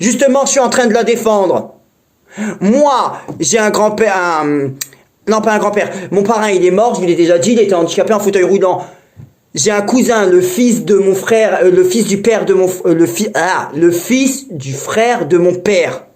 Justement, je suis en train de la défendre. Moi, j'ai un grand-père... Non, pas un grand-père. Mon parrain, il est mort, je vous l'ai déjà dit, il était handicapé en fauteuil roulant. J'ai un cousin, le fils de mon frère, le fils du père de mon... le fils du frère de mon père.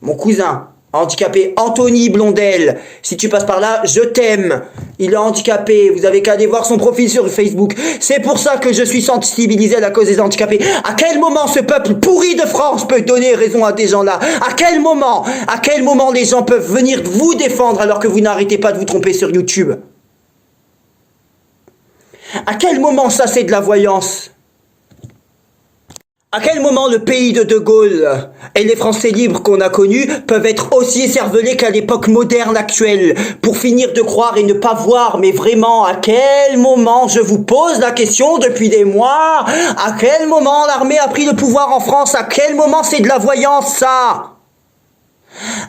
Mon cousin, handicapé, Anthony Blondel. Si tu passes par là, je t'aime. Il est handicapé, vous avez qu'à aller voir son profil sur Facebook. C'est pour ça que je suis sensibilisé à la cause des handicapés. À quel moment ce peuple pourri de France peut donner raison à des gens-là? À quel moment les gens peuvent venir vous défendre alors que vous n'arrêtez pas de vous tromper sur YouTube? À quel moment ça c'est de la voyance? À quel moment le pays de Gaulle et les Français libres qu'on a connus peuvent être aussi écervelés qu'à l'époque moderne actuelle pour finir de croire et ne pas voir? Mais vraiment, à quel moment, je vous pose la question depuis des mois, à quel moment l'armée a pris le pouvoir en France? À quel moment c'est de la voyance ça?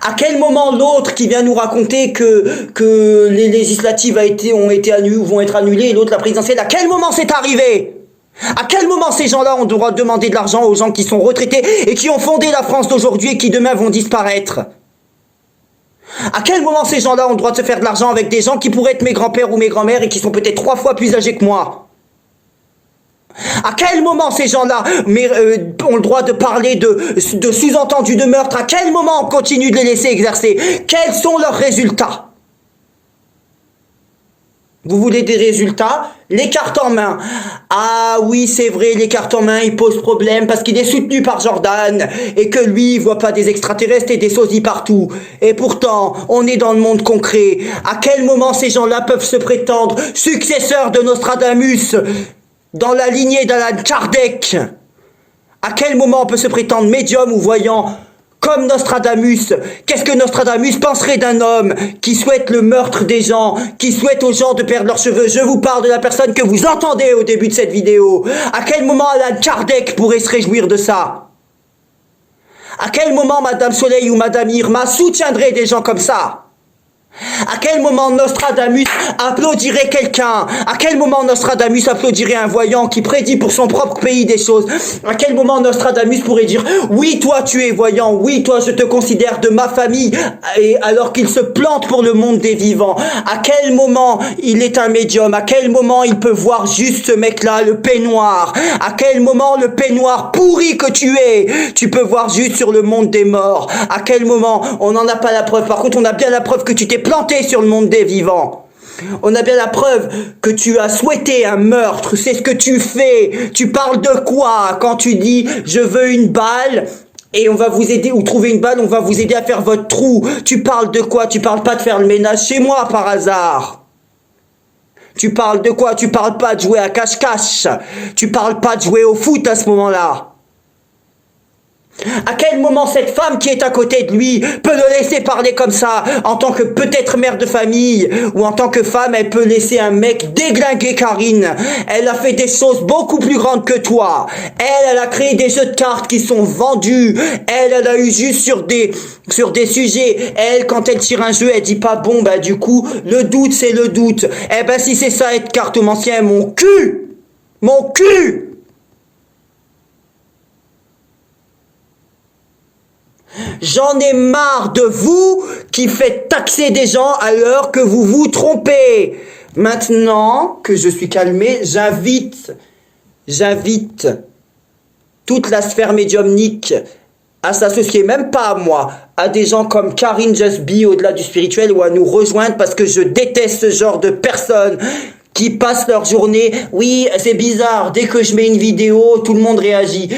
À quel moment l'autre qui vient nous raconter que les législatives ont été annulées ou vont être annulées et l'autre la présidentielle, à quel moment c'est arrivé? À quel moment ces gens-là ont le droit de demander de l'argent aux gens qui sont retraités et qui ont fondé la France d'aujourd'hui et qui demain vont disparaître? À quel moment ces gens-là ont le droit de se faire de l'argent avec des gens qui pourraient être mes grands-pères ou mes grands-mères et qui sont peut-être 3 fois plus âgés que moi? À quel moment ces gens-là ont le droit de parler de sous-entendus de meurtre? À quel moment on continue de les laisser exercer? Quels sont leurs résultats? Vous voulez des résultats? Les cartes en main. Ah oui, c'est vrai, les cartes en main, il pose problème parce qu'il est soutenu par Jordan et que lui, il voit pas des extraterrestres et des sosies partout. Et pourtant, on est dans le monde concret. À quel moment ces gens-là peuvent se prétendre successeurs de Nostradamus dans la lignée d'Alan Kardec? À quel moment on peut se prétendre médium ou voyant comme Nostradamus? Qu'est-ce que Nostradamus penserait d'un homme qui souhaite le meurtre des gens, qui souhaite aux gens de perdre leurs cheveux? Je vous parle de la personne que vous entendez au début de cette vidéo. À quel moment Alan Kardec pourrait se réjouir de ça? À quel moment Madame Soleil ou Madame Irma soutiendrait des gens comme ça? À quel moment Nostradamus applaudirait quelqu'un? À quel moment Nostradamus applaudirait un voyant qui prédit pour son propre pays des choses? À quel moment Nostradamus pourrait dire oui, toi tu es voyant, oui, toi je te considère de ma famille, et alors qu'il se plante pour le monde des vivants? À quel moment il est un médium? À quel moment il peut voir juste ce mec-là, le peignoir? À quel moment le peignoir pourri que tu es, tu peux voir juste sur le monde des morts? À quel moment? On n'en a pas la preuve. Par contre, on a bien la preuve que tu t'es planté sur le monde des vivants. On a bien la preuve que tu as souhaité un meurtre. C'est ce que tu fais. Tu parles de quoi quand tu dis je veux une balle et on va vous aider, ou trouver une balle, on va vous aider à faire votre trou? Tu parles de quoi? Tu parles pas de faire le ménage chez moi par hasard. Tu parles de quoi? Tu parles pas de jouer à cache-cache. Tu parles pas de jouer au foot à ce moment-là. À quel moment cette femme qui est à côté de lui peut le laisser parler comme ça, en tant que peut-être mère de famille, ou en tant que femme, elle peut laisser un mec déglinguer Karine? Elle a fait des choses beaucoup plus grandes que toi. Elle a créé des jeux de cartes qui sont vendus. Elle a eu juste sur des sujets. Elle, quand elle tire un jeu, elle dit pas bon, bah du coup, le doute c'est le doute. Eh ben si c'est ça être cartomancien, mon cul! Mon cul! J'en ai marre de vous qui faites taxer des gens alors que vous vous trompez. Maintenant que je suis calmé, j'invite toute la sphère médiumnique à s'associer, même pas à moi, à des gens comme Karine Just Be au-delà du spirituel, ou à nous rejoindre, parce que je déteste ce genre de personnes qui passent leur journée. Oui, c'est bizarre, dès que je mets une vidéo, tout le monde réagit.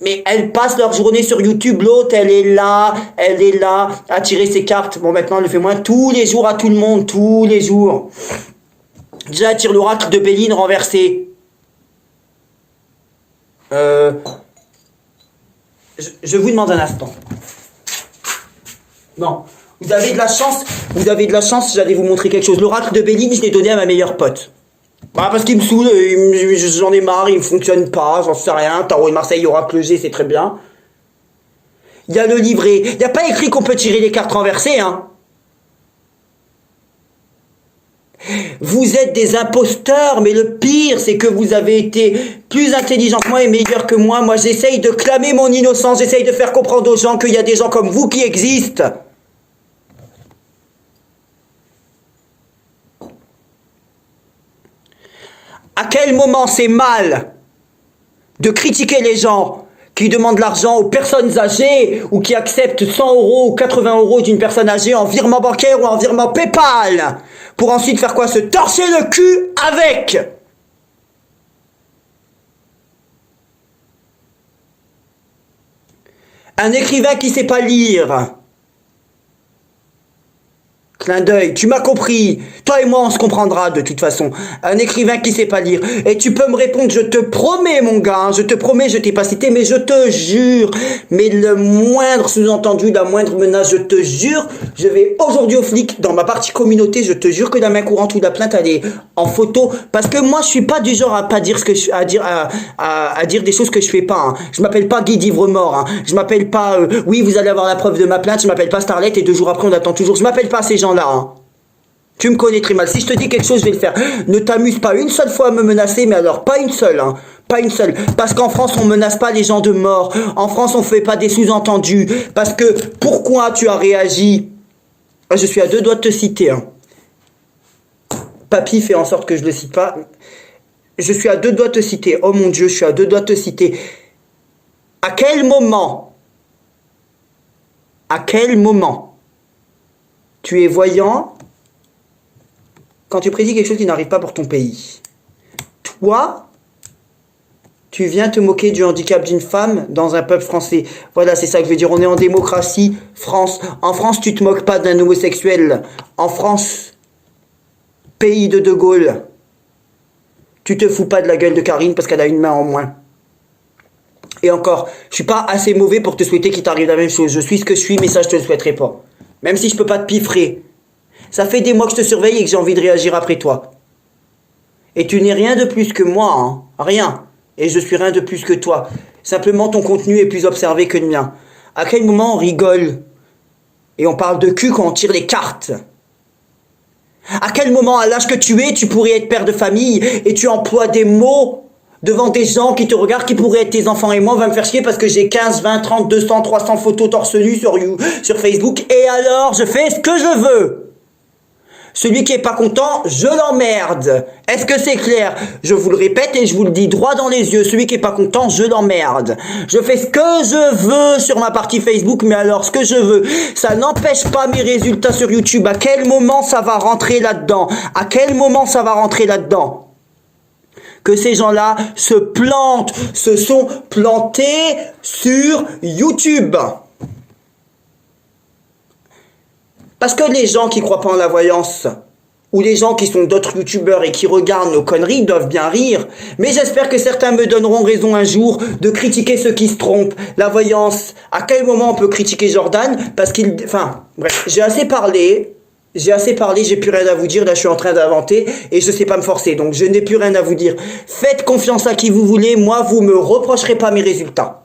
Mais elles passent leur journée sur YouTube, l'autre elle est là à tirer ses cartes. Bon, maintenant elle le fait moins, tous les jours à tout le monde, tous les jours. Déjà elle tire l'oracle de Béline renversé. Je vous demande un instant. Non, vous avez de la chance, j'allais vous montrer quelque chose. L'oracle de Béline, je l'ai donné à ma meilleure pote. Bah parce qu'il me saoule, j'en ai marre, il me fonctionne pas, j'en sais rien. Tarot et Marseille, Oracle G, c'est très bien. Il y a le livret. Il n'y a pas écrit qu'on peut tirer les cartes renversées, hein. Vous êtes des imposteurs, mais le pire, c'est que vous avez été plus intelligent que moi et meilleur que moi. Moi, j'essaye de clamer mon innocence, j'essaye de faire comprendre aux gens qu'il y a des gens comme vous qui existent. À quel moment c'est mal de critiquer les gens qui demandent de l'argent aux personnes âgées ou qui acceptent 100 € ou 80 € d'une personne âgée en virement bancaire ou en virement PayPal pour ensuite faire quoi? Se torcher le cul avec? Un écrivain qui sait pas lire, Clin d'œil, tu m'as compris. Toi et moi, on se comprendra de toute façon. Un écrivain qui sait pas lire. Et tu peux me répondre, je te promets, mon gars, hein, je te promets, je t'ai pas cité, mais je te jure. Mais le moindre sous-entendu, la moindre menace, je te jure, je vais aujourd'hui aux flics, dans ma partie communauté, je te jure que la main courante ou la plainte, elle est en photo. Parce que moi, je suis pas du genre à pas dire ce que à dire des choses que je fais pas. Hein. Je m'appelle pas Guy d'Ivre-Mort. Hein. Je m'appelle pas, oui, vous allez avoir la preuve de ma plainte. Je m'appelle pas Starlet et 2 jours après, on attend toujours. Je m'appelle pas ces gens-là. Hein. Tu me connais très mal. Si je te dis quelque chose, je vais le faire. Ne t'amuse pas une seule fois à me menacer, mais alors pas une seule. Hein. Pas une seule. Parce qu'en France, on menace pas les gens de mort. En France, on fait pas des sous-entendus. Parce que pourquoi tu as réagi? Je suis à 2 doigts de te citer. Hein. Papy fait en sorte que je le cite pas. Je suis à 2 doigts de te citer. Oh mon Dieu, je suis à 2 doigts de te citer. À quel moment tu es voyant quand tu prédis quelque chose qui n'arrive pas pour ton pays? Toi, tu viens te moquer du handicap d'une femme dans un peuple français. Voilà, c'est ça que je veux dire. On est en démocratie, France. En France, tu te moques pas d'un homosexuel. En France, pays de Gaulle, tu te fous pas de la gueule de Karine parce qu'elle a une main en moins. Et encore, je suis pas assez mauvais pour te souhaiter qu'il t'arrive la même chose. Je suis ce que je suis, mais ça, je te le souhaiterai pas. Même si je peux pas te piffrer. Ça fait des mois que je te surveille et que j'ai envie de réagir après toi. Et tu n'es rien de plus que moi, hein. Rien. Et je suis rien de plus que toi. Simplement, ton contenu est plus observé que le mien. À quel moment on rigole et on parle de cul quand on tire les cartes? À quel moment, à l'âge que tu es, tu pourrais être père de famille et tu emploies des mots devant des gens qui te regardent, qui pourraient être tes enfants, et moi, on va me faire chier parce que j'ai 15, 20, 30, 200, 300 photos torse nu sur Facebook, et alors, je fais ce que je veux. Celui qui est pas content, je l'emmerde. Est-ce que c'est clair? Je vous le répète et je vous le dis droit dans les yeux. Celui qui est pas content, je l'emmerde. Je fais ce que je veux sur ma partie Facebook, mais alors ce que je veux, ça n'empêche pas mes résultats sur YouTube. À quel moment ça va rentrer là-dedans? À quel moment ça va rentrer là-dedans? Que ces gens-là se plantent, se sont plantés sur YouTube. Parce que les gens qui croient pas en la voyance, ou les gens qui sont d'autres youtubeurs et qui regardent nos conneries doivent bien rire. Mais j'espère que certains me donneront raison un jour de critiquer ceux qui se trompent. La voyance, à quel moment on peut critiquer Jordan? Parce qu'il... Enfin, bref, j'ai assez parlé, j'ai plus rien à vous dire, là je suis en train d'inventer et je sais pas me forcer, donc je n'ai plus rien à vous dire. Faites confiance à qui vous voulez, moi vous me reprocherez pas mes résultats.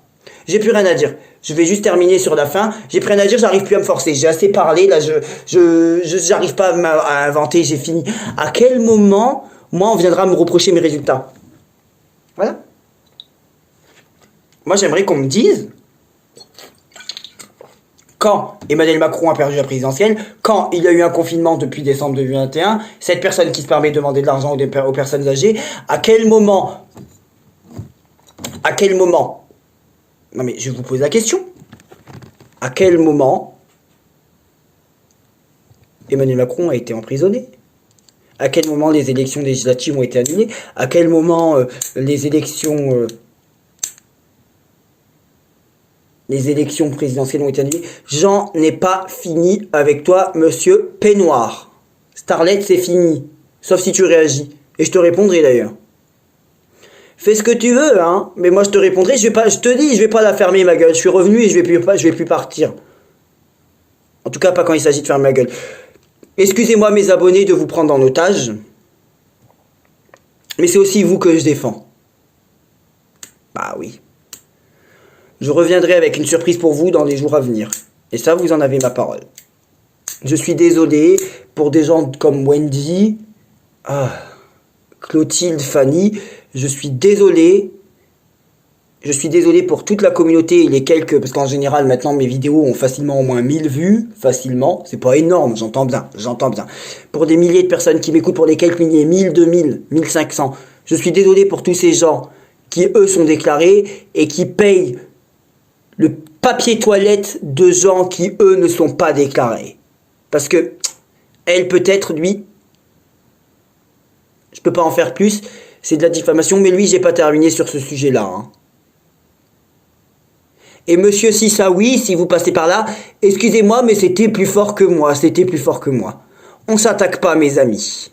J'ai plus rien à dire. Je vais juste terminer sur la fin. J'ai plus rien à dire, j'arrive plus à me forcer. J'ai assez parlé, là j'arrive pas à inventer, j'ai fini. À quel moment, moi on viendra me reprocher mes résultats? Voilà. Moi j'aimerais qu'on me dise, quand Emmanuel Macron a perdu la présidentielle, quand il y a eu un confinement depuis décembre 2021, cette personne qui se permet de demander de l'argent aux personnes âgées, à quel moment, non mais je vous pose la question, à quel moment Emmanuel Macron a été emprisonné? À quel moment les élections législatives ont été annulées? À quel moment les élections présidentielles ont été annulées? J'en ai pas fini avec toi, monsieur Peignoir. Starlet, c'est fini. Sauf si tu réagis. Et je te répondrai d'ailleurs. Fais ce que tu veux, hein. Mais moi je te répondrai, je te dis, je vais pas la fermer ma gueule. Je suis revenu et je vais plus partir. En tout cas, pas quand il s'agit de fermer ma gueule. Excusez-moi mes abonnés de vous prendre en otage. Mais c'est aussi vous que je défends. Bah oui. Je reviendrai avec une surprise pour vous dans les jours à venir. Et ça, vous en avez ma parole. Je suis désolé pour des gens comme Wendy, Clotilde, Fanny. Je suis désolé. Je suis désolé pour toute la communauté et les quelques... Parce qu'en général, maintenant, mes vidéos ont facilement au moins 1000 vues. Facilement. C'est pas énorme, j'entends bien. Pour des milliers de personnes qui m'écoutent, pour les quelques milliers, 1000, 2000, 1500. Je suis désolé pour tous ces gens qui, eux, sont déclarés et qui payent le papier toilette de gens qui, eux, ne sont pas déclarés. Parce que, elle, peut-être, lui, je peux pas en faire plus, c'est de la diffamation, mais lui, j'ai pas terminé sur ce sujet-là. Hein. Et monsieur Sissaoui, si vous passez par là, excusez-moi, mais c'était plus fort que moi, On s'attaque pas, mes amis.